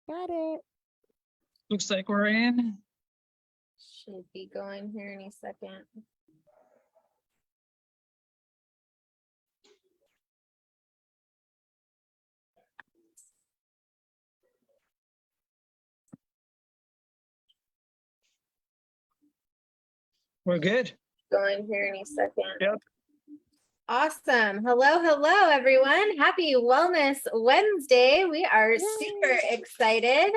Got it. Looks like we're in. Should be going here any second. We're good. Going here any second. Yep. Awesome. Hello, everyone. Happy Wellness Wednesday. We are super excited.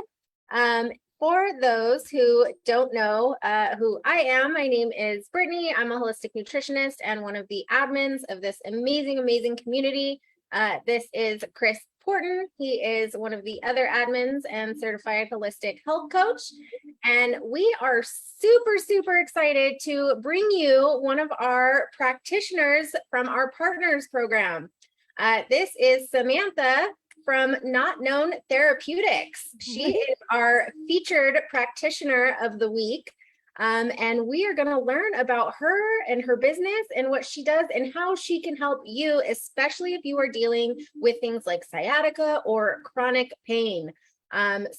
For those who don't know who I am, my name is Brittany. I'm a holistic nutritionist and one of the admins of this amazing community. This is Chris Porton. He is one of the other admins and certified holistic health coach. And we are super excited to bring you one of our practitioners from our partners program. This is Samantha from Not Known Therapeutics. She is our featured practitioner of the week. And we are going to learn about her and her business and what she does and how she can help you, especially if you are dealing with things like sciatica or chronic pain.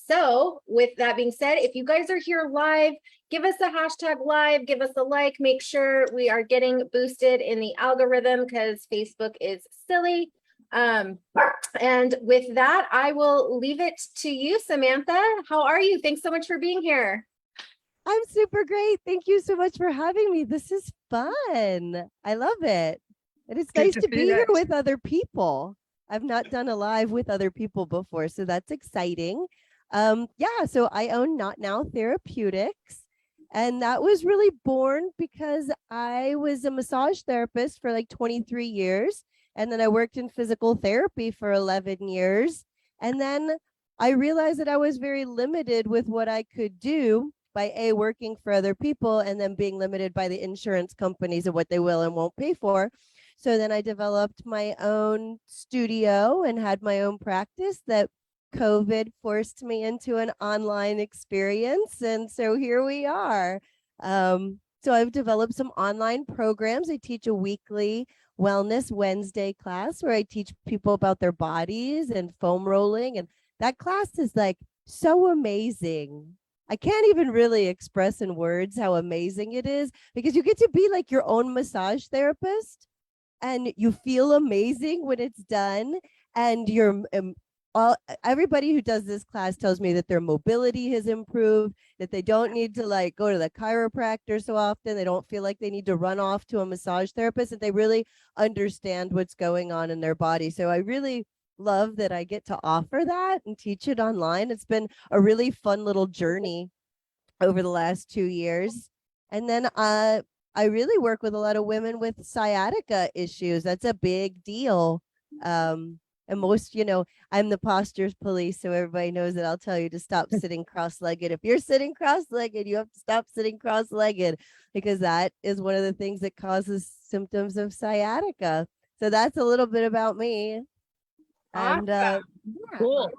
So with that being said, if you guys are here live, give us a hashtag live, give us a like, make sure we are getting boosted in the algorithm because Facebook is silly. And with that, I will leave it to you, Samantha. How are you? Thanks so much for being here. I'm super great. Thank you so much for having me. This is fun. I love it. And it's nice to be here with other people. I've not done a live with other people before, so that's exciting. So I own Not Now Therapeutics, and that was really born because I was a massage therapist for like 23 years, and then I worked in physical therapy for 11 years, and then I realized that I was very limited with what I could do by working for other people and then being limited by the insurance companies and what they will and won't pay for. So then I developed my own studio and had my own practice that COVID forced me into an online experience. And so here we are. So I've developed some online programs. I teach a weekly Wellness Wednesday class where I teach people about their bodies and foam rolling. And that class is like so amazing. I can't even really express in words how amazing it is because you get to be like your own massage therapist. And you feel amazing when it's done. And everybody who does this class tells me that their mobility has improved, that they don't need to like go to the chiropractor so often. They don't feel like they need to run off to a massage therapist, and they really understand what's going on in their body. So I really love that I get to offer that and teach it online. It's been a really fun little journey over the last 2 years. And then I really work with a lot of women with sciatica issues. That's a big deal. And most, I'm the posture police, so everybody knows that I'll tell you to stop sitting cross-legged. If you're sitting cross-legged, you have to stop sitting cross-legged because that is one of the things that causes symptoms of sciatica. So that's a little bit about me. Awesome. And Cool.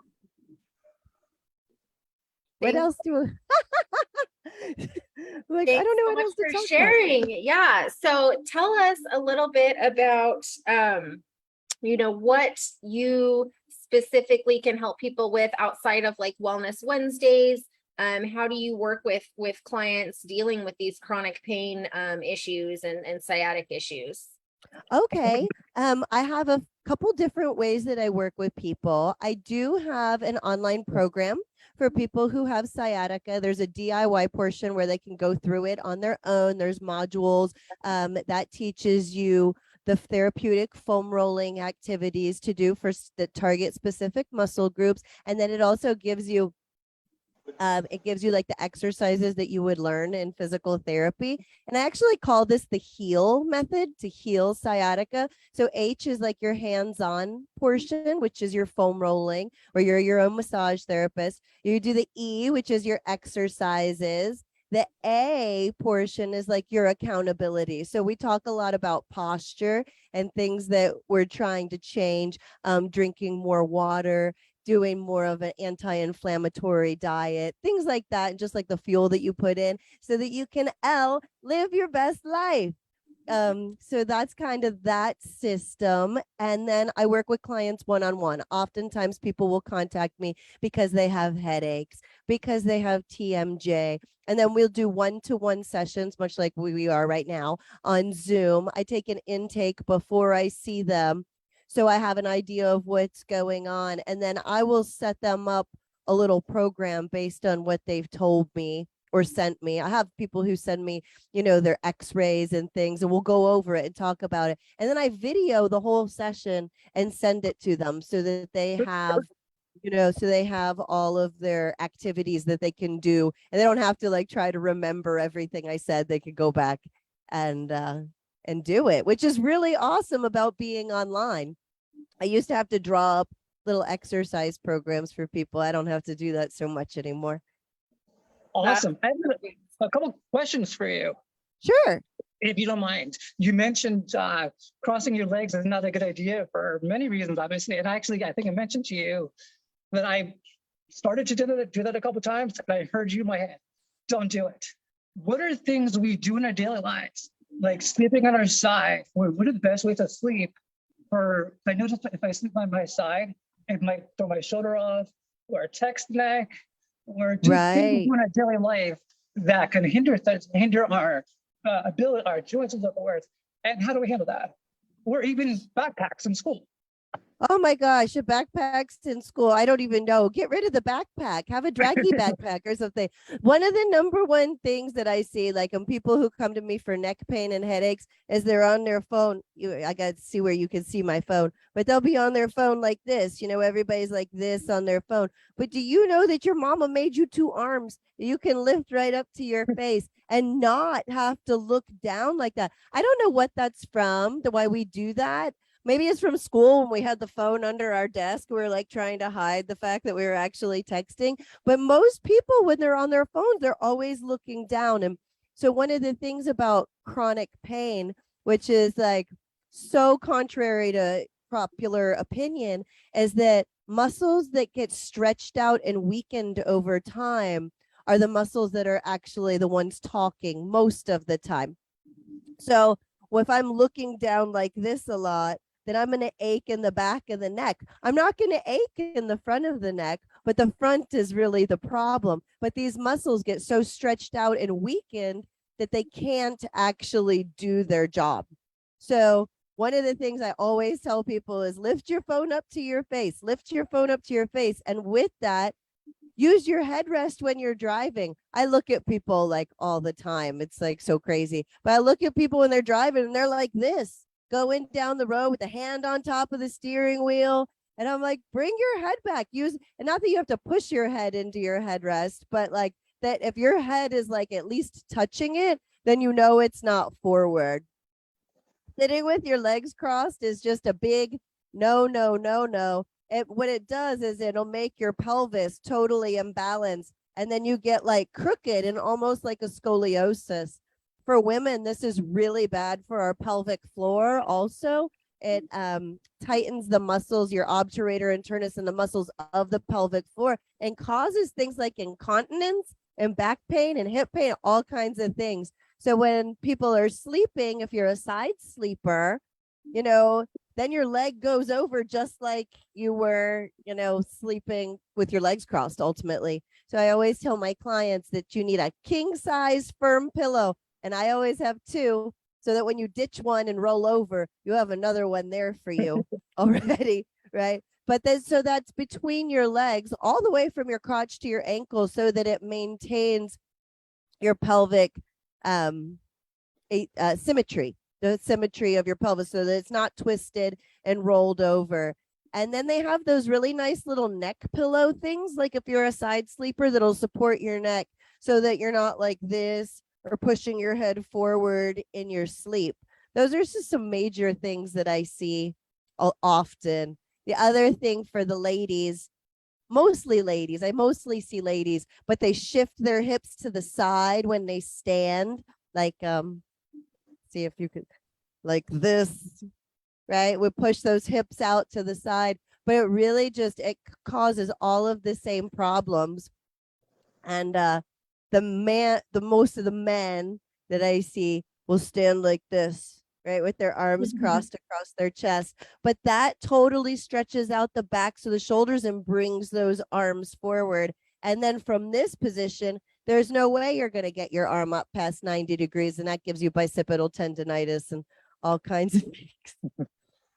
What else do like Thanks I don't know so what much else to for talk sharing. about. Yeah. So tell us a little bit about what you specifically can help people with outside of like Wellness Wednesdays. How do you work with clients dealing with these chronic pain issues and sciatic issues? Okay. I have a couple different ways that I work with people. I do have an online program for people who have sciatica. There's a DIY portion where they can go through it on their own. There's modules that teaches you the therapeutic foam rolling activities to do for that target specific muscle groups. And then it also gives you like the exercises that you would learn in physical therapy. And I actually call this the heal method to heal sciatica. So H is like your hands-on portion, which is your foam rolling, or you're your own massage therapist. You do the E, which is your exercises. The A portion is like your accountability. So we talk a lot about posture and things that we're trying to change, drinking more water, doing more of an anti-inflammatory diet, things like that, and just like the fuel that you put in so that you can live your best life. So that's kind of that system. And then I work with clients one-on-one. Oftentimes people will contact me because they have headaches, because they have TMJ. And then we'll do one-to-one sessions, much like we are right now on Zoom. I take an intake before I see them, so I have an idea of what's going on. And then I will set them up a little program based on what they've told me or sent me. I have people who send me, their x-rays and things, and we'll go over it and talk about it. And then I video the whole session and send it to them so that they have, so they have all of their activities that they can do, and they don't have to like try to remember everything I said. They could go back and do it, which is really awesome about being online. I used to have to draw up little exercise programs for people. I don't have to do that so much anymore. Awesome. I have a couple questions for you, Sure. if you don't mind. You mentioned crossing your legs is not a good idea for many reasons, obviously. And actually, I think I mentioned to you that I started to do that a couple of times, and I heard you in my head, don't do it. What are things we do in our daily lives, like sleeping on our side? What are the best ways to sleep? I noticed if I sleep on my side, it might throw my shoulder off, or a text neck, or do things we do in our daily life that can hinder our ability, our joints and so forth. And how do we handle that? Or even backpacks in school. Oh my gosh, a backpacks in school. I don't even know. Get rid of the backpack. Have a draggy backpack or something. One of the number one things that I see, like people who come to me for neck pain and headaches, is they're on their phone. I got to see where you can see my phone, but they'll be on their phone like this. Everybody's like this on their phone. But do you know that your mama made you two arms you can lift right up to your face and not have to look down like that? I don't know what that's from, why we do that. Maybe it's from school when we had the phone under our desk. We were like trying to hide the fact that we were actually texting. But most people, when they're on their phones, they're always looking down. And so one of the things about chronic pain, which is like so contrary to popular opinion, is that muscles that get stretched out and weakened over time are the muscles that are actually the ones talking most of the time. So if I'm looking down like this a lot, then I'm going to ache in the back of the neck. I'm not going to ache in the front of the neck, but the front is really the problem. But these muscles get so stretched out and weakened that they can't actually do their job. So one of the things I always tell people is lift your phone up to your face, lift your phone up to your face. And with that, use your headrest when you're driving. I look at people like all the time. It's like so crazy. But I look at people when they're driving and they're like this, going down the road with a hand on top of the steering wheel. And I'm like, bring your head back. And not that you have to push your head into your headrest, but like that if your head is like at least touching it, then you know it's not forward. Sitting with your legs crossed is just a big no, no, no, no. What it does is it'll make your pelvis totally imbalanced, and then you get like crooked and almost like a scoliosis. For women, this is really bad for our pelvic floor. Also, it tightens the muscles, your obturator internus, and the muscles of the pelvic floor, and causes things like incontinence and back pain and hip pain, all kinds of things. So when people are sleeping, if you're a side sleeper, then your leg goes over just like you were, sleeping with your legs crossed ultimately. So I always tell my clients that you need a king size firm pillow. And I always have two, so that when you ditch one and roll over, you have another one there for you already, right? But so that's between your legs, all the way from your crotch to your ankle, so that it maintains your pelvic symmetry, the symmetry of your pelvis, so that it's not twisted and rolled over. And then they have those really nice little neck pillow things, like if you're a side sleeper, that'll support your neck so that you're not like this or pushing your head forward in your sleep. Those are just some major things that I see often. The other thing for the ladies, mostly ladies, I mostly see ladies, but they shift their hips to the side when they stand, like see if you could, like this, right? We push those hips out to the side, but it really it causes all of the same problems. And most of the men that I see will stand like this right? With their arms crossed across their chest. But that totally stretches out the back so the shoulders and brings those arms forward. And then from this position, there's no way you're going to get your arm up past 90 degrees. And that gives you bicipital tendonitis and all kinds of things.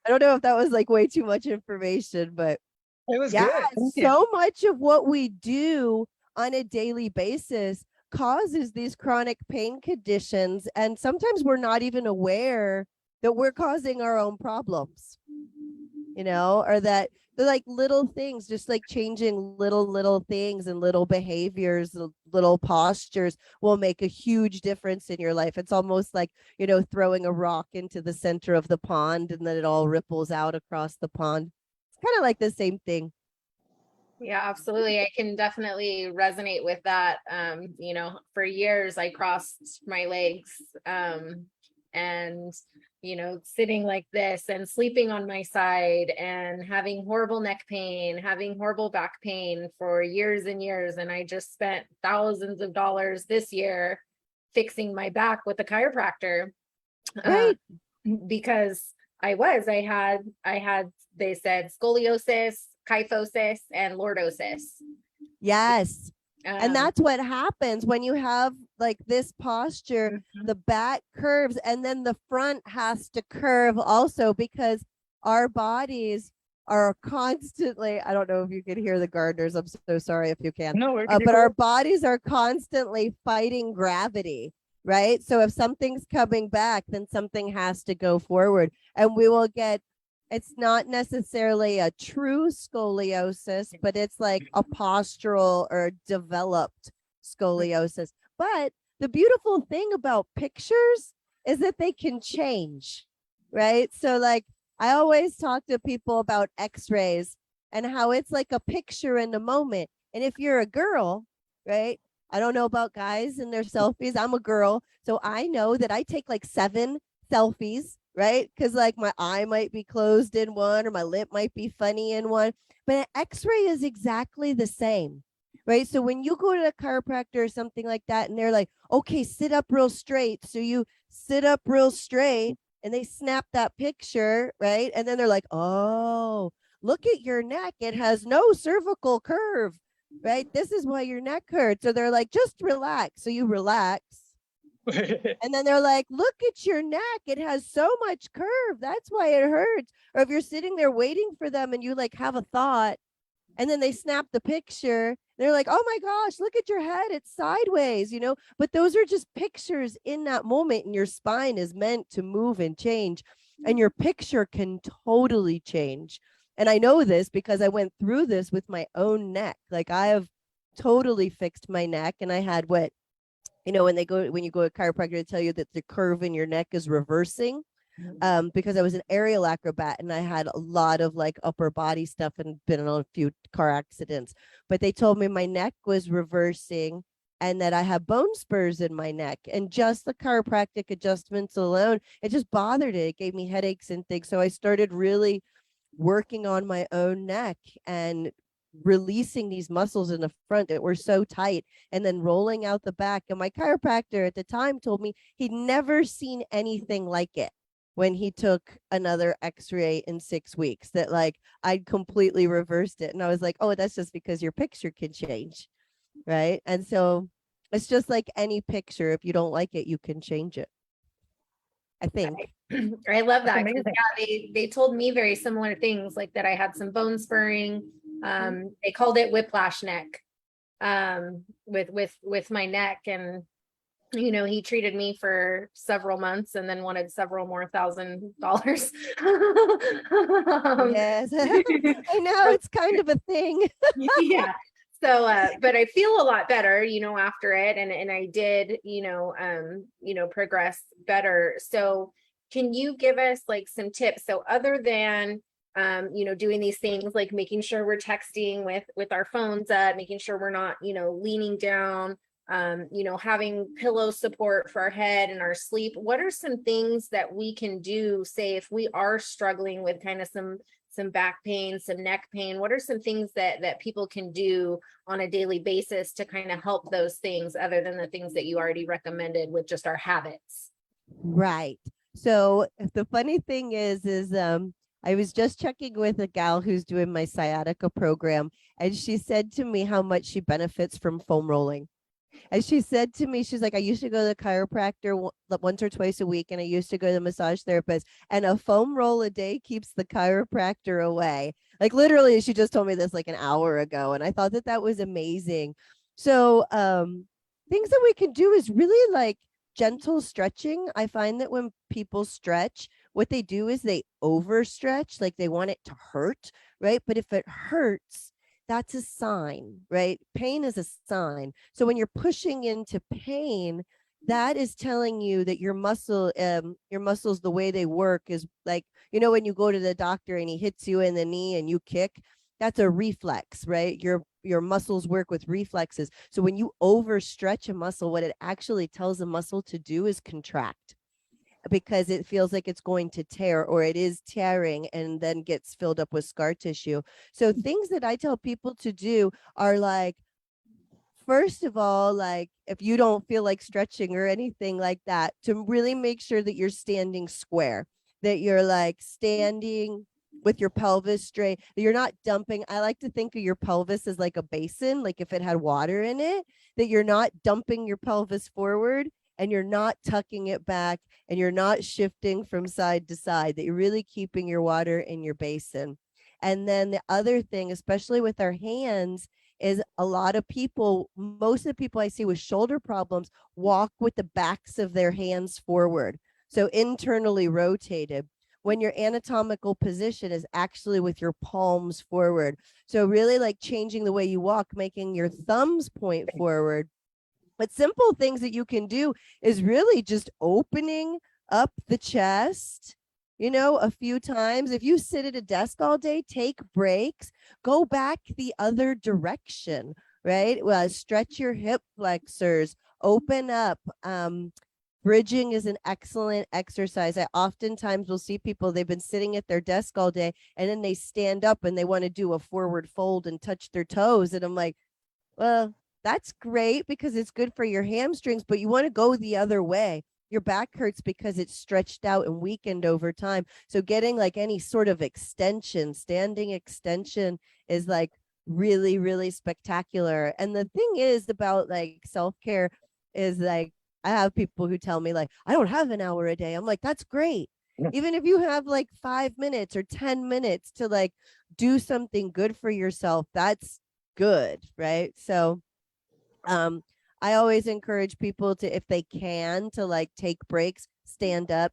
I don't know if that was like way too much information, but It was yeah, good. Thank you. so much of what we do on a daily basis causes these chronic pain conditions. And sometimes we're not even aware that we're causing our own problems, or that they're like little things, just like changing little things and little behaviors, little postures will make a huge difference in your life. It's almost like, throwing a rock into the center of the pond and then it all ripples out across the pond. It's kind of like the same thing. Yeah, absolutely. I can definitely resonate with that. For years I crossed my legs, and sitting like this and sleeping on my side and having horrible neck pain, having horrible back pain for years and years. And I just spent thousands of dollars this year fixing my back with a chiropractor. Right. Because I had, they said scoliosis, kyphosis, and lordosis. Yes. And that's what happens when you have like this posture, the back curves, and then the front has to curve also, because our bodies are constantly, I don't know if you can hear the gardeners. I'm so sorry if you can. No, but our bodies are constantly fighting gravity, right? So if something's coming back, then something has to go forward, and we will get, it's not necessarily a true scoliosis, but it's like a postural or developed scoliosis. But the beautiful thing about pictures is that they can change, right? So like I always talk to people about x-rays and how it's like a picture in the moment. And if you're a girl, right? I don't know about guys and their selfies. I'm a girl. So I know that I take like 7 selfies, right? Because like my eye might be closed in one or my lip might be funny in one, but an x-ray is exactly the same, right? So when you go to a chiropractor or something like that and they're like, okay, sit up real straight, so you sit up real straight and they snap that picture, right? And then they're like, oh, look at your neck, it has no cervical curve, right? This is why your neck hurts. So they're like, just relax. So you relax. And then they're like, look at your neck, it has so much curve, that's why it hurts. Or if you're sitting there waiting for them and you like have a thought and then they snap the picture, they're like, oh my gosh, look at your head, it's sideways, but those are just pictures in that moment, and your spine is meant to move and change, and your picture can totally change. And I know this because I went through this with my own neck. Like I have totally fixed my neck, and I had what, when you go to chiropractor, they tell you that the curve in your neck is reversing, because I was an aerial acrobat and I had a lot of like upper body stuff and been in a few car accidents, but they told me my neck was reversing and that I have bone spurs in my neck, and just the chiropractic adjustments alone, it just bothered it. It gave me headaches and things. So I started really working on my own neck and releasing these muscles in the front that were so tight and then rolling out the back. And my chiropractor at the time told me he'd never seen anything like it when he took another x-ray in 6 weeks, that like I'd completely reversed it. And I was like, oh, that's just because your picture can change, right? And so it's just like any picture. If you don't like it, you can change it, I think. I love that. Yeah, they told me very similar things, like that I had some bone spurring. They called it whiplash neck, with my neck. And he treated me for several months and then wanted several more $1,000. Yes. I know, it's kind of a thing. Yeah. So, but I feel a lot better, after it, and I did, progress better. So can you give us like some tips? So other than, doing these things, like making sure we're texting with our phones up, making sure we're not, leaning down, having pillow support for our head and our sleep, what are some things that we can do, say, if we are struggling with kind of some back pain, some neck pain? What are some things that people can do on a daily basis to kind of help those things, other than the things that you already recommended with just our habits? Right. So the funny thing is I was just checking with a gal who's doing my sciatica program, and she said to me how much she benefits from foam rolling. And she said to me, she's like, I used to go to the chiropractor once or twice a week, and I used to go to the massage therapist, and a foam roll a day keeps the chiropractor away. Like literally, she just told me this like an hour ago, and I thought that that was amazing. So, things that we can do is really like gentle stretching. I find that when people stretch, what they do is they overstretch, like they want it to hurt, right? But if it hurts, that's a sign, right? Pain is a sign. So when you're pushing into pain, that is telling you that your muscles, the way they work is like, when you go to the doctor and he hits you in the knee and you kick, that's a reflex, right? Your muscles work with reflexes. So when you overstretch a muscle, what it actually tells the muscle to do is contract, because it feels like it's going to tear, or it is tearing and then gets filled up with scar tissue. So things that I tell people to do are like, first of all, like if you don't feel like stretching or anything like that, to really make sure that you're standing square, that you're like standing with your pelvis straight, that you're not dumping. I like to think of your pelvis as like a basin, like if it had water in it, that you're not dumping your pelvis forward and you're not tucking it back and you're not shifting from side to side, that you're really keeping your water in your basin. And then the other thing, especially with our hands, is a lot of people, most of the people I see with shoulder problems, walk with the backs of their hands forward. So internally rotated, when your anatomical position is actually with your palms forward. So really like changing the way you walk, making your thumbs point forward. But simple things that you can do is really just opening up the chest, a few times. If you sit at a desk all day, take breaks, go back the other direction, right? Well, stretch your hip flexors, open up. Bridging is an excellent exercise. I oftentimes will see people, they've been sitting at their desk all day and then they stand up and they want to do a forward fold and touch their toes. And I'm like, well, that's great because it's good for your hamstrings, but you want to go the other way. Your back hurts because it's stretched out and weakened over time. So getting like any sort of extension, standing extension is like really, really spectacular. And the thing is about like self-care is like, I have people who tell me like, I don't have an hour a day. I'm like, that's great. Even if you have like 5 minutes or 10 minutes to like do something good for yourself, that's good, right? So I always encourage people to, if they can, to like take breaks, stand up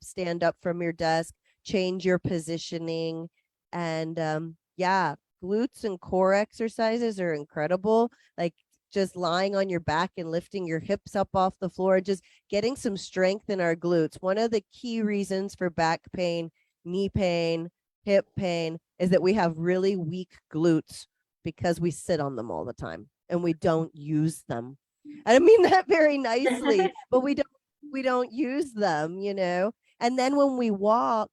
from your desk, change your positioning. And yeah, glutes and core exercises are incredible. Like just lying on your back and lifting your hips up off the floor, just getting some strength in our glutes. One of the key reasons for back pain, knee pain, hip pain is that we have really weak glutes because we sit on them all the time and we don't use them. And I mean that very nicely, but we don't use them. And then when we walk,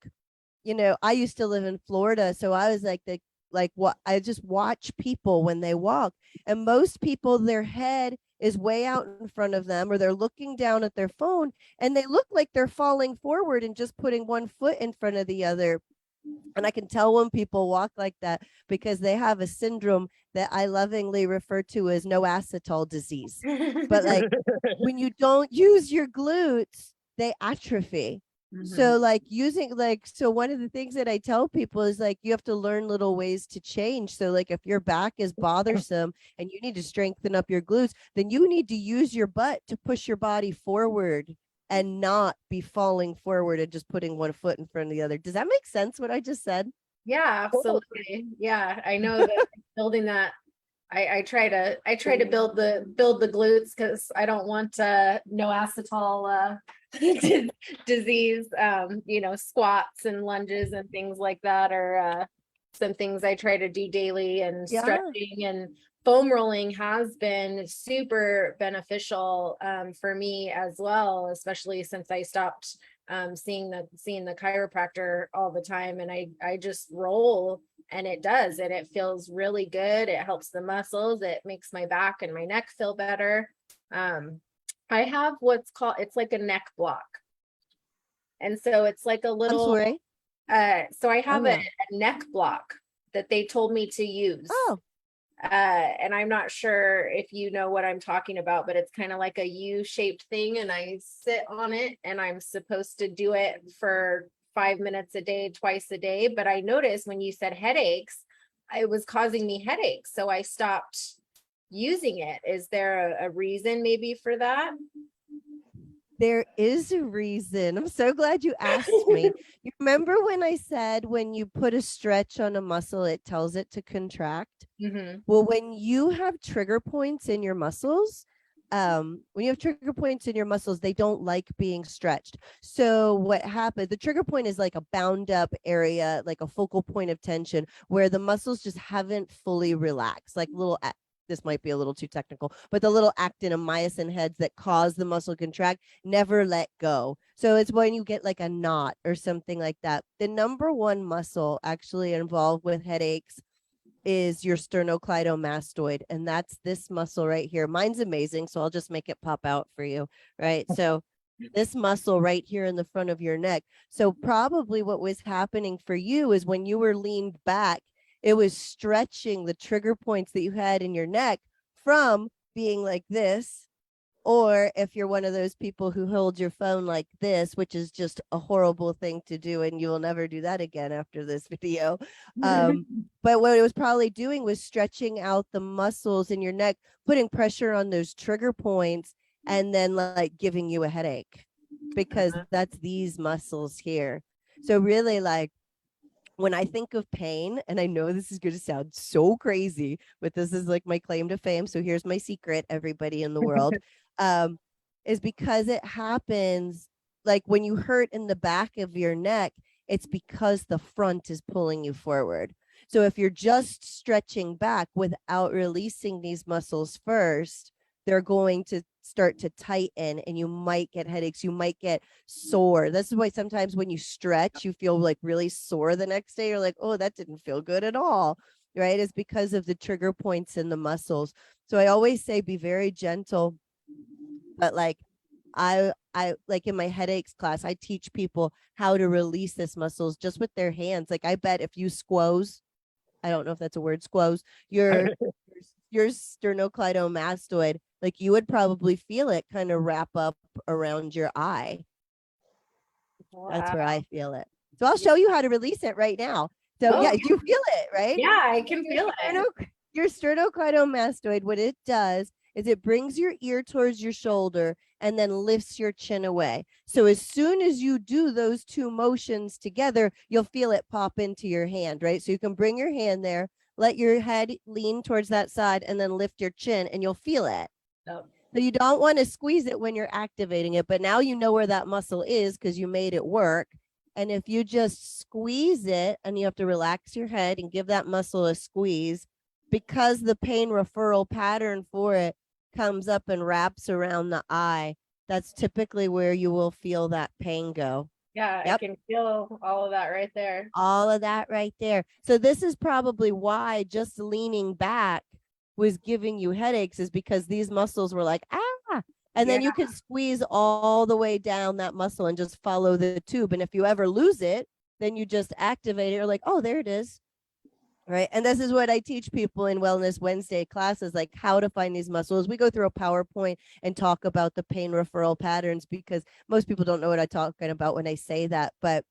I used to live in Florida, so I was like what I just watch people when they walk, and most people, their head is way out in front of them, or they're looking down at their phone, and they look like they're falling forward and just putting one foot in front of the other. And I can tell when people walk like that because they have a syndrome that I lovingly refer to as no acetol disease. But like when you don't use your glutes, they atrophy. So like so one of the things that I tell people is like you have to learn little ways to change. So like if your back is bothersome and you need to strengthen up your glutes, then you need to use your butt to push your body forward and not be falling forward and just putting one foot in front of the other. Does that make sense what I just said? Yeah, absolutely. Yeah, I know that building that. I try to build the glutes because I don't want no acetol disease. Squats and lunges and things like that are some things I try to do daily, and Yeah. stretching and foam rolling has been super beneficial for me as well, especially since I stopped seeing the chiropractor all the time, and I just roll, and it does, and it feels really good. It helps the muscles. It makes my back and my neck feel better. I have what's called, it's like a neck block. And so it's like a I'm little, sorry. so I have Oh, a neck block that they told me to use. Oh, And I'm not sure if you know what I'm talking about, but it's kind of like a U-shaped thing, and I sit on it, and I'm supposed to do it for 5 minutes a day, twice a day. But I noticed when you said headaches, it was causing me headaches, so I stopped using it. Is there a reason maybe for that? there is a reason. I'm so glad you asked me. You remember when I said when you put a stretch on a muscle, it tells it to contract? Mm-hmm. Well, when you have trigger points in your muscles, they don't like being stretched. So what happens, the trigger point is like a bound up area, like a focal point of tension where the muscles just haven't fully relaxed, like this might be a little too technical, but the little actin and myosin heads that cause the muscle contract never let go. So it's when you get like a knot or something like that. The number one muscle actually involved with headaches is your sternocleidomastoid, and that's this muscle right here. Mine's amazing, so I'll just make it pop out for you, right? So this muscle right here in the front of your neck. So probably what was happening for you is when you were leaned back, it was stretching the trigger points that you had in your neck from being like this. Or if you're one of those people who hold your phone like this, which is just a horrible thing to do, and you will never do that again after this video. But what it was probably doing was stretching out the muscles in your neck, putting pressure on those trigger points, and then like giving you a headache because that's these muscles here. So really, like, when I think of pain, and I know this is going to sound so crazy, but this is like my claim to fame. So here's my secret, everybody in the world, is because it happens like when you hurt in the back of your neck, it's because the front is pulling you forward. So if you're just stretching back without releasing these muscles first, they're going to start to tighten and you might get headaches. You might get sore. This is why sometimes when you stretch, you feel like really sore the next day. You're like, oh, that didn't feel good at all. Right? It's because of the trigger points in the muscles. So I always say be very gentle. But like I like in my headaches class, I teach people how to release this muscles just with their hands. Like I bet if you squoze, I don't know if that's a word, squoze, your sternocleidomastoid, like you would probably feel it kind of wrap up around your eye. Wow. That's where I feel it. So I'll show you how to release it right now. So yeah, you feel it, right? Yeah, I can feel it. Your sternocleidomastoid, what it does is it brings your ear towards your shoulder and then lifts your chin away. So as soon as you do those two motions together, you'll feel it pop into your hand, right? So you can bring your hand there, let your head lean towards that side, and then lift your chin, and you'll feel it. Oh. So you don't want to squeeze it when you're activating it, but now you know where that muscle is because you made it work. And if you just squeeze it, and you have to relax your head and give that muscle a squeeze, because the pain referral pattern for it comes up and wraps around the eye, that's typically where you will feel that pain go. Yeah, yep. I can feel all of that right there. All of that right there. So this is probably why just leaning back was giving you headaches, is because these muscles were like, ah, and then you could squeeze all the way down that muscle and just follow the tube. And if you ever lose it, then you just activate it. You're like, oh, there it is. Right. And this is what I teach people in Wellness Wednesday classes, like how to find these muscles. We go through a PowerPoint and talk about the pain referral patterns because most people don't know what I'm talking about when I say that. But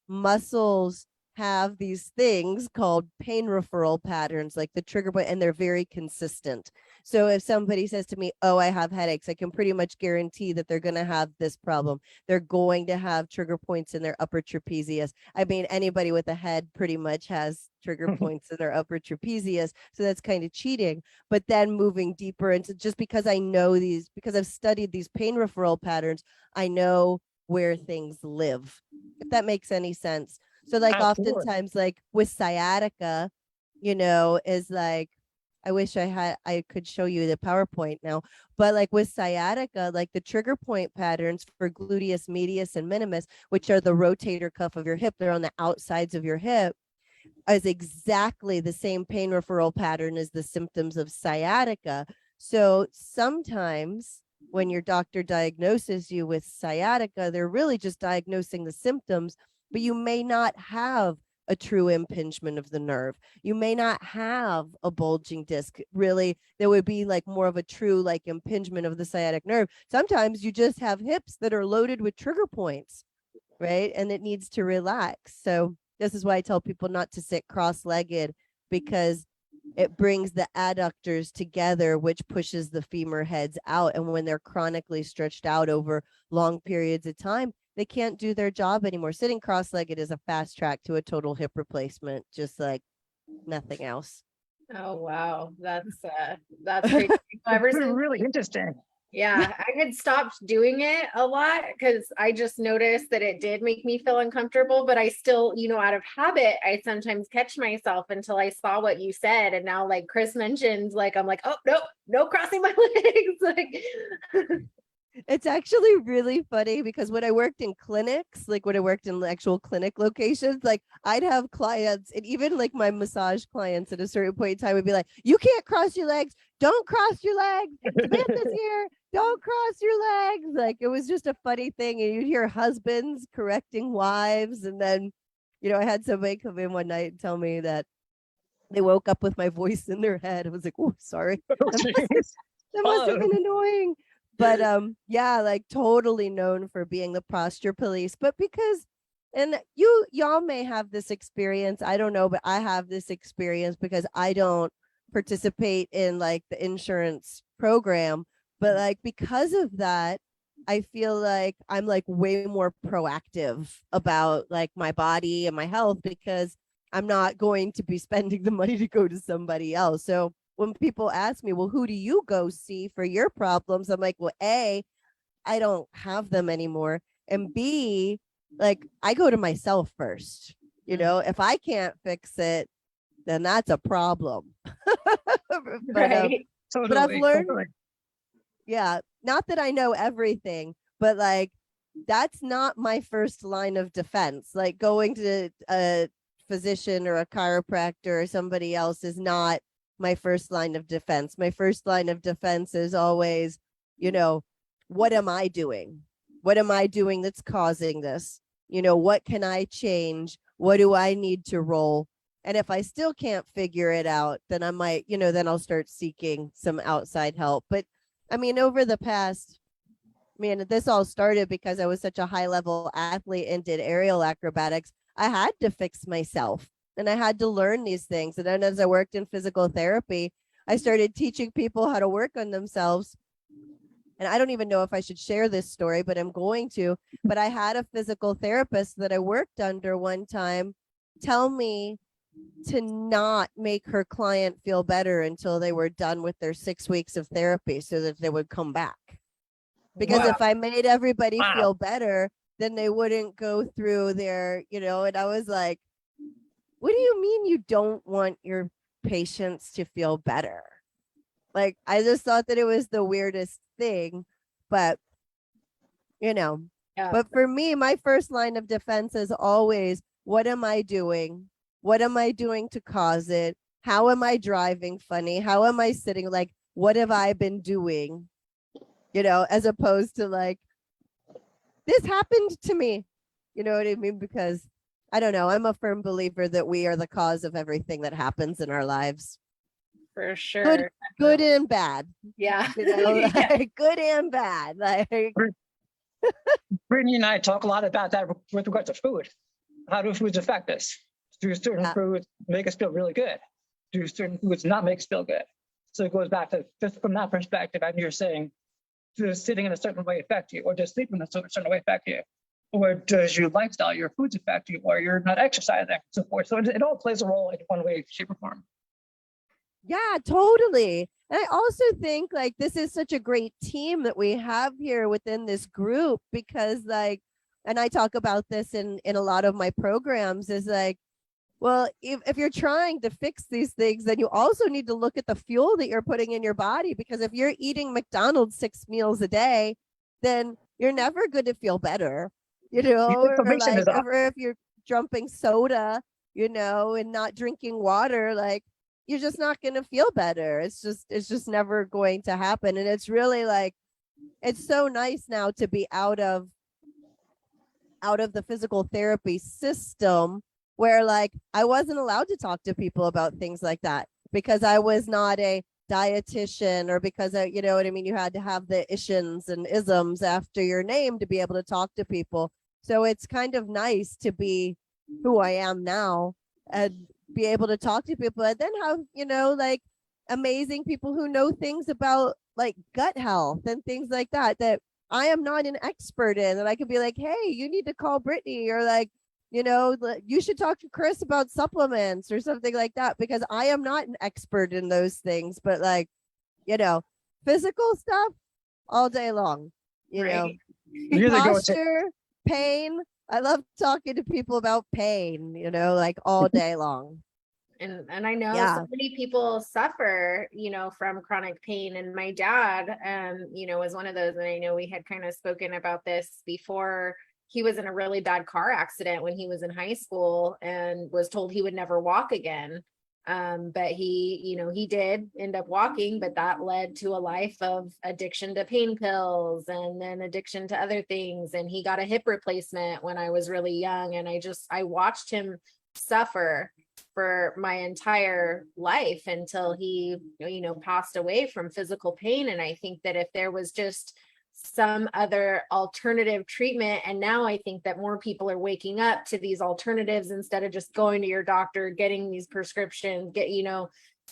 muscles have these things called pain referral patterns, like the trigger point, and they're very consistent. So if somebody says to me, oh, I have headaches, I can pretty much guarantee that they're going to have this problem. They're going to have trigger points in their upper trapezius. I mean, anybody with a head pretty much has trigger points in their upper trapezius. So that's kind of cheating. But then moving deeper into, just because I know these, because I've studied these pain referral patterns, I know where things live, if that makes any sense. So like Absolutely. Oftentimes like with sciatica, you know, is like, I wish I could show you the PowerPoint now, but like with sciatica, like the trigger point patterns for gluteus medius and minimus, which are the rotator cuff of your hip, they're on the outsides of your hip, is exactly the same pain referral pattern as the symptoms of sciatica. So sometimes when your doctor diagnoses you with sciatica, they're really just diagnosing the symptoms, but you may not have a true impingement of the nerve. You may not have a bulging disc. Really, there would be like more of a true like impingement of the sciatic nerve. Sometimes you just have hips that are loaded with trigger points, right? And it needs to relax. So this is why I tell people not to sit cross-legged, because it brings the adductors together, which pushes the femur heads out. And when they're chronically stretched out over long periods of time, they can't do their job anymore. Sitting cross-legged is a fast track to a total hip replacement, just like nothing else. Oh, wow. That's crazy. Ever since, Really interesting. yeah, I had stopped doing it a lot because I just noticed that it did make me feel uncomfortable, but I still, out of habit, I sometimes catch myself until I saw what you said. And now, like Chris mentioned, like, I'm like, oh, no crossing my legs. Like, it's actually really funny because when I worked in clinics, like when I worked in actual clinic locations, like I'd have clients, and even like my massage clients at a certain point in time would be like, you can't cross your legs. Don't cross your legs. Samantha's here. Don't cross your legs. Like it was just a funny thing. And you'd hear husbands correcting wives. And then, I had somebody come in one night and tell me that they woke up with my voice in their head. I was like, oh, sorry. That must have been annoying. But yeah, like totally known for being the posture police. But because, and y'all may have this experience, I don't know, but I have this experience because I don't participate in like the insurance program. But like because of that, I feel like I'm like way more proactive about like my body and my health, because I'm not going to be spending the money to go to somebody else. So when people ask me, well, who do you go see for your problems? I'm like, well, A, I don't have them anymore. And B, like I go to myself first. If I can't fix it, then that's a problem. right. But I've learned, yeah, not that I know everything, but like that's not my first line of defense. Like going to a physician or a chiropractor or somebody else is not my first line of defense. My first line of defense is always, what am I doing? What am I doing that's causing this? What can I change? What do I need to roll? And if I still can't figure it out, then I might, then I'll start seeking some outside help. But I mean, over the past, this all started because I was such a high level athlete and did aerial acrobatics. I had to fix myself. And I had to learn these things. And then as I worked in physical therapy, I started teaching people how to work on themselves. And I don't even know if I should share this story, but I'm going to. But I had a physical therapist that I worked under one time tell me to not make her client feel better until they were done with their 6 weeks of therapy so that they would come back. Because if I made everybody feel better, then they wouldn't go through their, and I was like, what do you mean you don't want your patients to feel better? Like, I just thought that it was the weirdest thing, but, Yeah. But for me, my first line of defense is always, what am I doing? What am I doing to cause it? How am I driving funny? How am I sitting? Like, what have I been doing? As opposed to like, this happened to me. You know what I mean? Because I don't know. I'm a firm believer that we are the cause of everything that happens in our lives. For sure. Good and bad. Yeah. Like, good and bad. Like Brittany and I talk a lot about that with regards to food. How do foods affect us? Do certain foods make us feel really good? Do certain foods not make us feel good? So it goes back to just from that perspective, and you're saying, does sitting in a certain way affect you, or does sleeping in a certain way affect you? Or does your lifestyle, your foods affect you, or you're not exercising, and so forth. So it all plays a role in one way, shape, or form. Yeah, totally. And I also think like this is such a great team that we have here within this group, because like, and I talk about this in a lot of my programs, is like, well, if you're trying to fix these things, then you also need to look at the fuel that you're putting in your body, because if you're eating McDonald's 6 meals a day, then you're never going to feel better. Or like, or if you're dumping soda, and not drinking water, like you're just not going to feel better. It's just never going to happen. And it's really like it's so nice now to be out of the physical therapy system, where like I wasn't allowed to talk to people about things like that because I was not a dietitian, or because I, you know what I mean, you had to have the isms and isms after your name to be able to talk to people. So it's kind of nice to be who I am now and be able to talk to people, and then have, you know, like amazing people who know things about like gut health and things like that that I am not an expert in. And I could be like, hey, you need to call Brittany, or like, you know, you should talk to Chris about supplements or something like that, because I am not an expert in those things. But like, you know, physical stuff all day long, you know, Really go to posture, pain. I love talking to people about pain, you know, like all day long. And I know Yeah. so many people suffer, you know, from chronic pain. And my dad, you know, was one of those. And I know we had kind of spoken about this before. He was in a really bad car accident when he was in high school and was told he would never walk again. But he, you know, he did end up walking, but that led to a life of addiction to pain pills and then addiction to other things. And he got a hip replacement when I was really young. And I watched him suffer for my entire life until he, you know, passed away from physical pain. And I think that if there was just some other alternative treatment, and now I think that more people are waking up to these alternatives instead of just going to your doctor, getting these prescriptions, you know,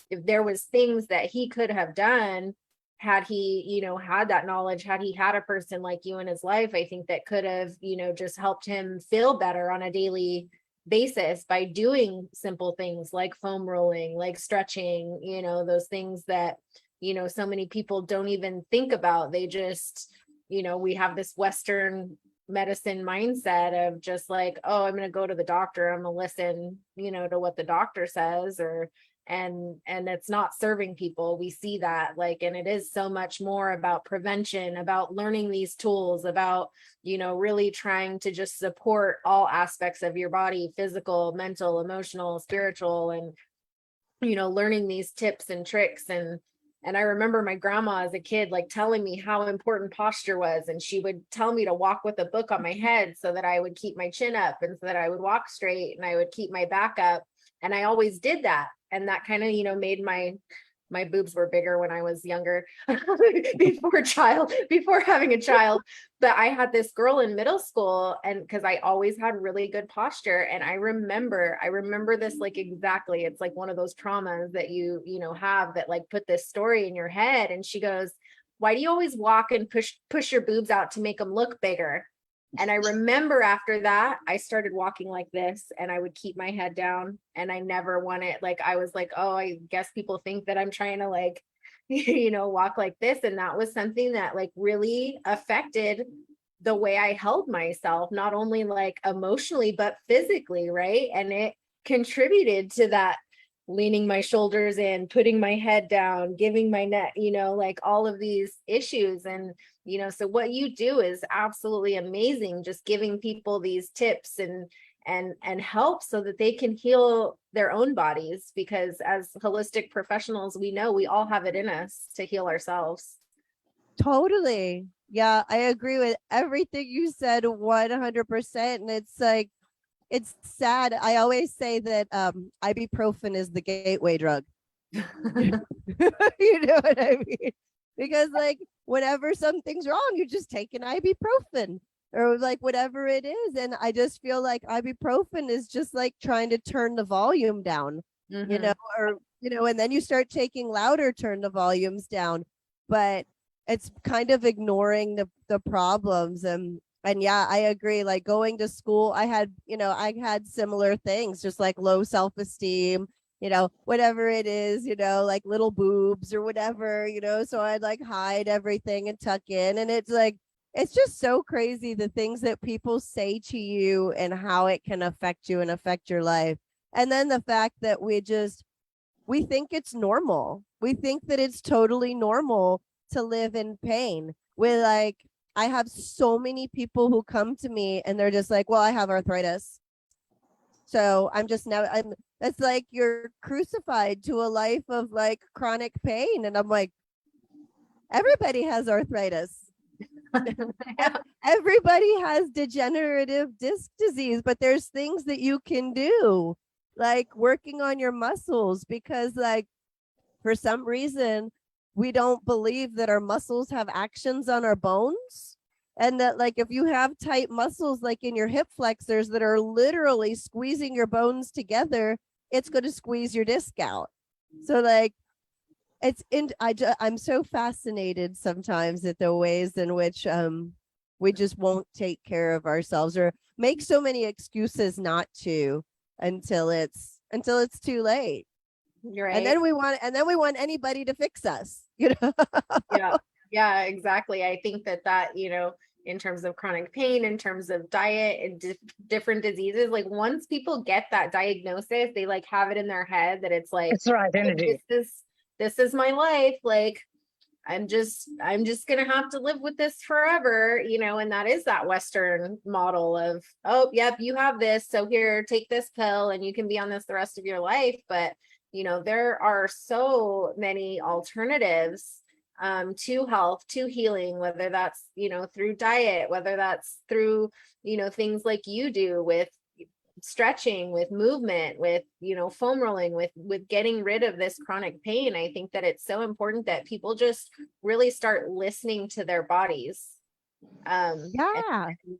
if there was things that he could have done, had he, you know, had that knowledge, had he had a person like you in his life, I think that could have, you know, just helped him feel better on a daily basis by doing simple things like foam rolling, like stretching, you know, those things that, you know, so many people don't even think about. They just, you know, we have this Western medicine mindset of just like, oh, I'm going to go to the doctor, I'm going to listen, you know, to what the doctor says, or and it's not serving people. We see that, like, and it is so much more about prevention, about learning these tools, about, you know, really trying to just support all aspects of your body, physical, mental, emotional, spiritual, and, you know, learning these tips and tricks. And I remember my grandma as a kid, like telling me how important posture was. And she would tell me to walk with a book on my head so that I would keep my chin up and so that I would walk straight and I would keep my back up. And I always did that. And that kind of, you know, made my boobs were bigger when I was younger before having a child. But I had this girl in middle school, and because I always had really good posture. And I remember this like exactly. It's like one of those traumas that you know, have that like put this story in your head. And she goes, why do you always walk and push your boobs out to make them look bigger? And I remember after that, I started walking like this, and I would keep my head down, and I never wanted, like, I was like, oh, I guess people think that I'm trying to like, you know, walk like this. And that was something that like really affected the way I held myself, not only like emotionally, but physically. Right. And it contributed to that, leaning my shoulders in, putting my head down, giving my neck, you know, like all of these issues. And, you know, so what you do is absolutely amazing, just giving people these tips and help so that they can heal their own bodies, because as holistic professionals, we know we all have it in us to heal ourselves. Totally. Yeah, I agree with everything you said 100%. And it's like, it's sad. I always say that ibuprofen is the gateway drug. You know what I mean? Because like whenever something's wrong, you just take an ibuprofen or like whatever it is. And I just feel like ibuprofen is just like trying to turn the volume down, you know, or, you know, and then you start taking louder, turn the volumes down. But it's kind of ignoring the problems. And yeah, I agree. Like going to school, I had similar things, just like low self-esteem, you know, whatever it is, you know, like little boobs or whatever, you know, so I'd like hide everything and tuck in. And it's like, it's just so crazy the things that people say to you and how it can affect you and affect your life. And then the fact that we think it's normal. We think that it's totally normal to live in pain. We're like, I have so many people who come to me and they're just like, well, I have arthritis. So that's like you're crucified to a life of like chronic pain. And I'm like, everybody has arthritis. Everybody has degenerative disc disease, but there's things that you can do, like working on your muscles, because like for some reason we don't believe that our muscles have actions on our bones. And that like if you have tight muscles like in your hip flexors that are literally squeezing your bones together, it's going to squeeze your disc out. So like I'm so fascinated sometimes at the ways in which we just won't take care of ourselves or make so many excuses not to until it's too late. Right. And then we want anybody to fix us, you know. Yeah, exactly. I think that in terms of chronic pain, in terms of diet and different diseases, like once people get that diagnosis, they like have it in their head that it's like, it's their identity. This is my life. Like I'm just gonna have to live with this forever, and that is that Western model of, oh, yep, you have this, so here, take this pill and you can be on this the rest of your life. But there are so many alternatives to health, to healing, whether that's through diet, whether that's through things like you do with stretching, with movement, with foam rolling, with getting rid of this chronic pain. I think that it's so important that people just really start listening to their bodies, and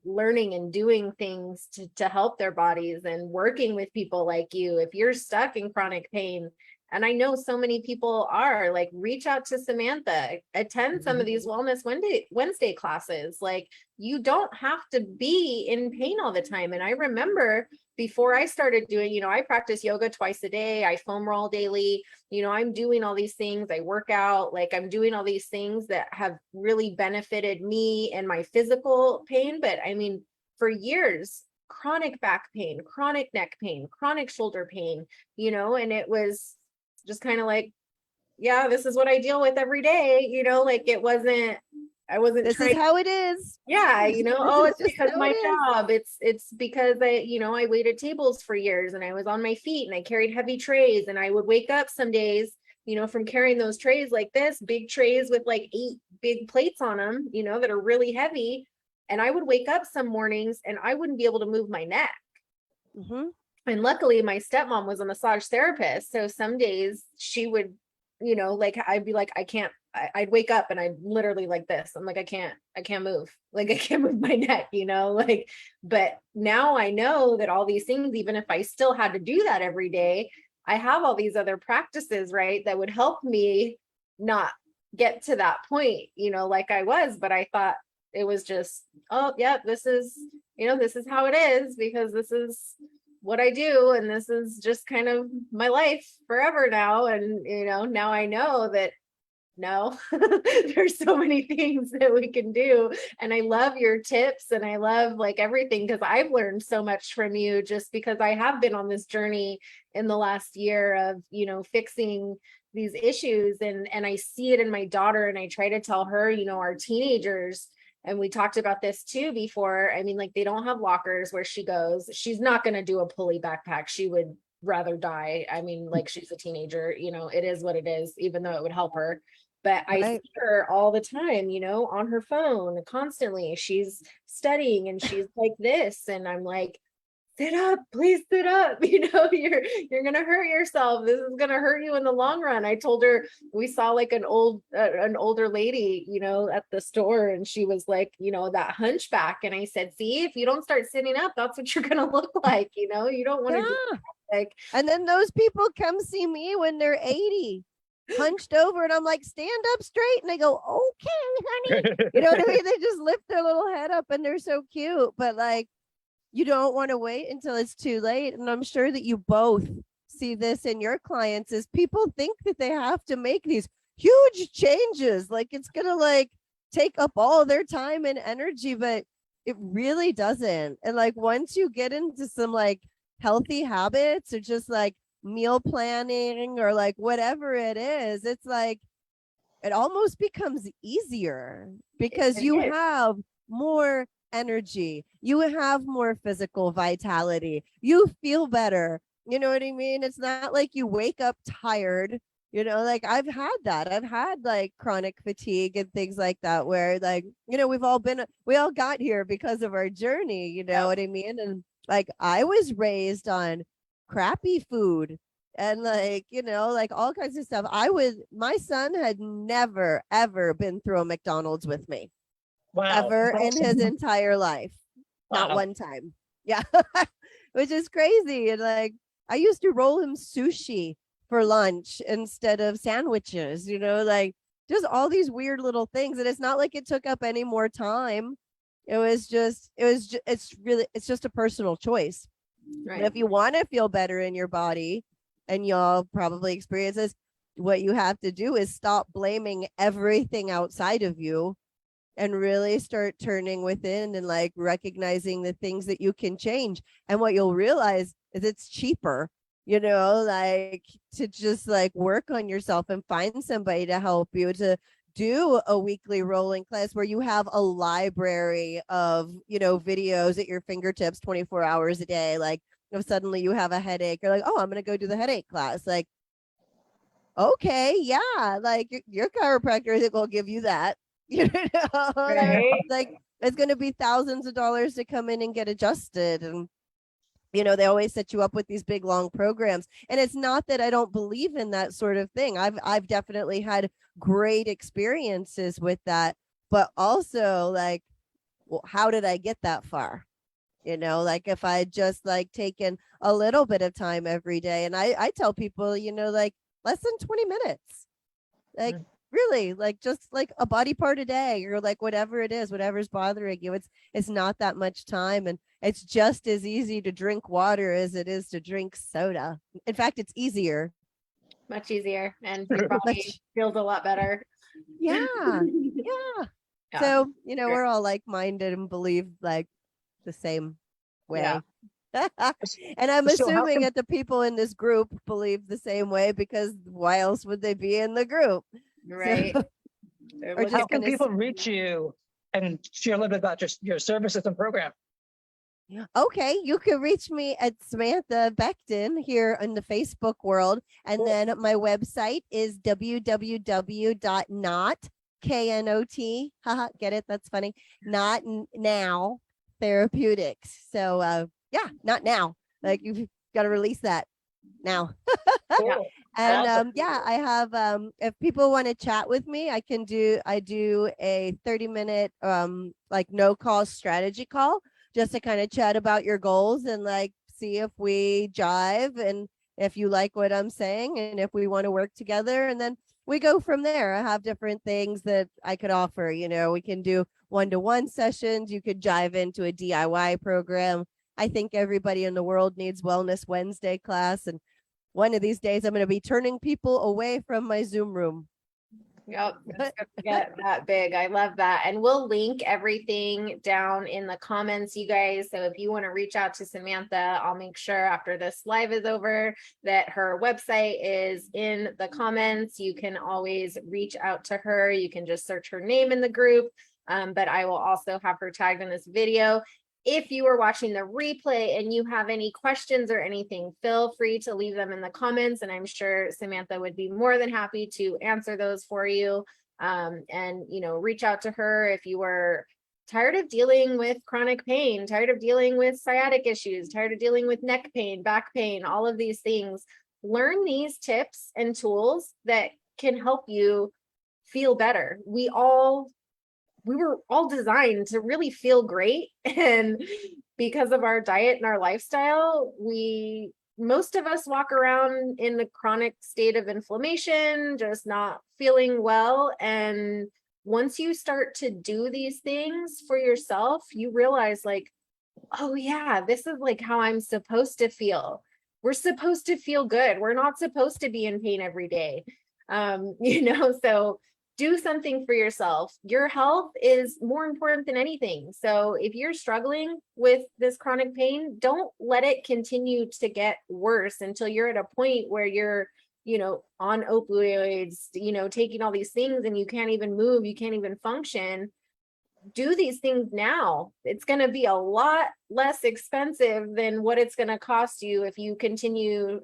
learning and doing things to help their bodies, and working with people like you. If you're stuck in chronic pain, and I know so many people are, like, reach out to Samantha, attend some of these Wellness Wednesday classes. Like, you don't have to be in pain all the time. And I remember before I started doing, I practice yoga twice a day, I foam roll daily, I'm doing all these things, I work out, like I'm doing all these things that have really benefited me and my physical pain. But I mean, for years, chronic back pain, chronic neck pain, chronic shoulder pain, and it was just kind of like, yeah, this is what I deal with every day, like I wasn't this is how it is. Yeah, oh, it's because my job. It's because I waited tables for years and I was on my feet and I carried heavy trays, and I would wake up some days, from carrying those trays like this, big trays with like 8 big plates on them, that are really heavy. And I would wake up some mornings and I wouldn't be able to move my neck. And luckily my stepmom was a massage therapist. So some days she would, I'd be like, I'd wake up and I'd literally like this. I'm like, I can't move. Like, I can't move my neck, but now I know that all these things, even if I still had to do that every day, I have all these other practices, right, that would help me not get to that point, like I was. But I thought it was just, oh, yeah, this is how it is, because this is what I do. And this is just kind of my life forever now. And, now I know that no, there's so many things that we can do. And I love your tips and I love like everything, because I've learned so much from you, just because I have been on this journey in the last year of, fixing these issues. And I see it in my daughter, and I try to tell her, our teenagers, and we talked about this too before. I mean, like, they don't have lockers where she goes. She's not going to do a pulley backpack. She would rather die. I mean, like, she's a teenager, it is what it is, even though it would help her. But I see her all the time, on her phone constantly. She's studying and she's like this. And I'm like, sit up, please sit up. You're going to hurt yourself. This is going to hurt you in the long run. I told her, we saw like an older lady, at the store, and she was like, that hunchback. And I said, see, if you don't start sitting up, that's what you're going to look like. You don't want to do that. Like, and then those people come see me when they're 80. Hunched over, and I'm like, stand up straight, and they go, okay, honey. You know what I mean? They just lift their little head up, and they're so cute. But like, you don't want to wait until it's too late. And I'm sure that you both see this in your clients, is people think that they have to make these huge changes, like it's gonna like take up all their time and energy, but it really doesn't. And like, once you get into some like healthy habits, or just like meal planning, or like whatever it is, it's like it almost becomes easier, because you have more energy, you have more physical vitality, you feel better. You know what I mean? It's not like you wake up tired Like I've had that. I've had like chronic fatigue and things like that where like, we all got here because of our journey, you know Yep. what I mean? And like I was raised on crappy food and like, like all kinds of stuff. My son had never ever been through a McDonald's with me Wow. ever in his Awesome. entire life. Not Wow. one time. Yeah. Which is crazy. And like I used to roll him sushi for lunch instead of sandwiches, like just all these weird little things. And it's not like it took up any more time. It's just a personal choice. But Right. if you want to feel better in your body, and y'all probably experience this, what you have to do is stop blaming everything outside of you and really start turning within and like recognizing the things that you can change. And what you'll realize is it's cheaper, like to just like work on yourself and find somebody to help you to do a weekly rolling class where you have a library of, videos at your fingertips 24 hours a day. Like if suddenly you have a headache, you're like, oh, I'm going to go do the headache class. Like, okay, yeah, like your chiropractor isn't going to give you that. Right. Like it's going to be thousands of dollars to come in and get adjusted. And they always set you up with these big long programs. And it's not that I don't believe in that sort of thing. I've definitely had great experiences with that, but also like, well, how did I get that far? Like if I just like taken a little bit of time every day. And I tell people, like less than 20 minutes, like really, like just like a body part a day or like whatever it is, whatever's bothering you. It's not that much time, and it's just as easy to drink water as it is to drink soda. In fact, it's easier. Much easier, and your body feels a lot better. Yeah. Yeah. Yeah. So, we're all like-minded and believe like the same way. Yeah. And I'm So how assuming can, that the people in this group believe the same way, because why else would they be in the group? Right. So, They're or how just can gonna people reach you and share a little bit about your services and program? Okay, you can reach me at Samantha Beckton here in the Facebook world. And Cool. then my website is www.knot, haha, get it? That's funny. Not now Therapeutics. So yeah, not now. Like you've got to release that now. Cool. And Awesome. yeah, I have if people want to chat with me, I do a 30-minute like no call strategy call just to kind of chat about your goals and like see if we jive and if you like what I'm saying and if we want to work together, and then we go from there. I have different things that I could offer. We can do one-to-one sessions. You could jive into a DIY program. I think everybody in the world needs Wellness Wednesday class, and one of these days I'm going to be turning people away from my Zoom room. Yep, it's good to get that big. I love that. And we'll link everything down in the comments, you guys. So if you want to reach out to Samantha, I'll make sure after this live is over that her website is in the comments. You can always reach out to her. You can just search her name in the group. But I will also have her tagged in this video. If you are watching the replay and you have any questions or anything, feel free to leave them in the comments, and I'm sure Samantha would be more than happy to answer those for you. And reach out to her if you are tired of dealing with chronic pain, tired of dealing with sciatic issues, tired of dealing with neck pain, back pain, all of these things. Learn these tips and tools that can help you feel better. We were all designed to really feel great. And because of our diet and our lifestyle, most of us walk around in a chronic state of inflammation, just not feeling well. And once you start to do these things for yourself, you realize like, oh yeah, this is like how I'm supposed to feel. We're supposed to feel good. We're not supposed to be in pain every day. So do something for yourself. Your health is more important than anything. So if you're struggling with this chronic pain, don't let it continue to get worse until you're at a point where you're, on opioids, taking all these things and you can't even move, you can't even function. Do these things now. It's going to be a lot less expensive than what it's going to cost you if you continue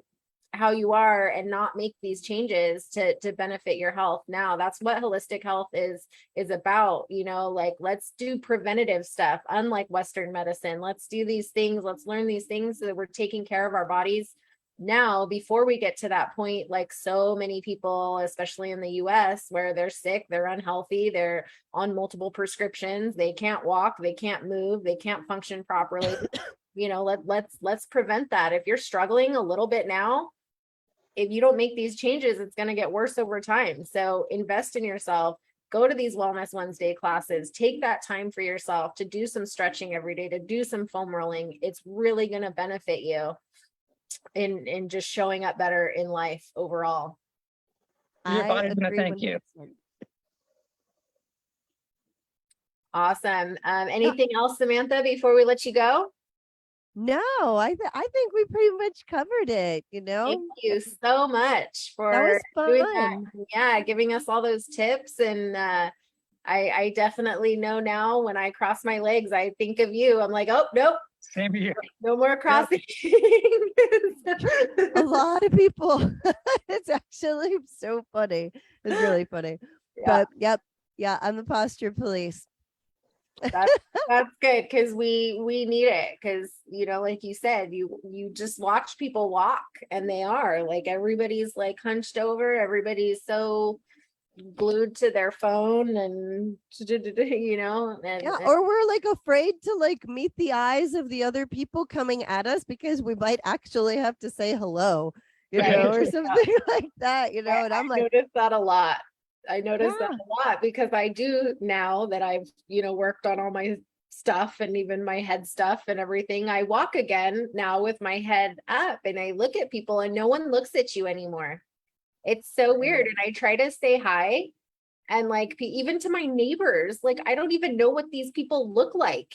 how you are and not make these changes to benefit your health now. That's what holistic health is about, you know, like let's do preventative stuff, unlike Western medicine. Let's do these things, let's learn these things so that we're taking care of our bodies now before we get to that point. Like so many people, especially in the US, where they're sick, they're unhealthy, they're on multiple prescriptions, they can't walk, they can't move, they can't function properly. You know, let's prevent that. If you're struggling a little bit now, if you don't make these changes, it's going to get worse over time. So invest in yourself, go to these Wellness Wednesday classes, take that time for yourself to do some stretching every day, to do some foam rolling. It's really going to benefit you in just showing up better in life overall. Your I body's gonna agree thank you. 100%. Awesome. Anything else, Samantha, before we let you go? No, I think we pretty much covered it, you know? Thank you so much That was for doing that. fun. Yeah, giving us all those tips. And I definitely know now when I cross my legs, I think of you. I'm like, oh, nope, Same here. no more crossing. A lot of people. It's actually so funny. It's really funny. Yeah. But yep, yeah, I'm the posture police. That's good, because we need it, because you know, like you said, you just watch people walk and they are like, everybody's like hunched over, everybody's so glued to their phone and you know, and Yeah, or we're like afraid to like meet the eyes of the other people coming at us because we might actually have to say hello, you Right. know, or something like that, you know. And I'm I like, noticed that a lot. I noticed that Yeah. a lot because I do, now that I've, you know, worked on all my stuff and even my head stuff and everything, I walk again now with my head up and I look at people and no one looks at you anymore. It's so weird. And I try to say hi, and like even to my neighbors, like I don't even know what these people look like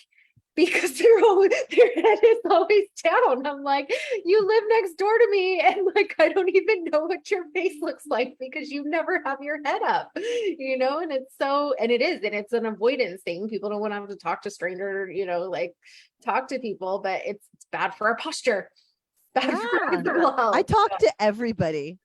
because their head is always down. I'm like, you live next door to me and like I don't even know what your face looks like because you never have your head up, you know. And it's so, and it is, and it's an avoidance thing. People don't want to have to talk to strangers, you know, like talk to people, but it's bad for our posture, bad for our yeah, physical health. I talk to everybody,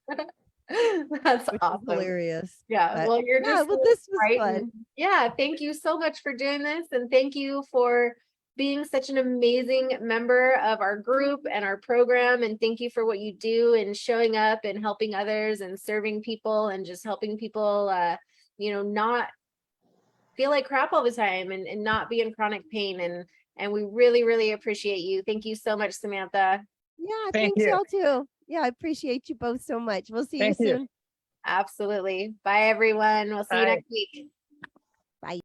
That's which awesome. is hilarious. Yeah, But well, you're yeah, just well, so this was bright fun. and- yeah, thank you so much for doing this, and thank you for being such an amazing member of our group and our program, and thank you for what you do and showing up and helping others and serving people and just helping people you know, not feel like crap all the time and not be in chronic pain, and we really appreciate you. Thank you so much, Samantha. Yeah, Thank thanks you. y'all too. Yeah, I appreciate you both so much. We'll see you Thank you. soon. Absolutely. Bye everyone. We'll see you Bye. next week. Bye.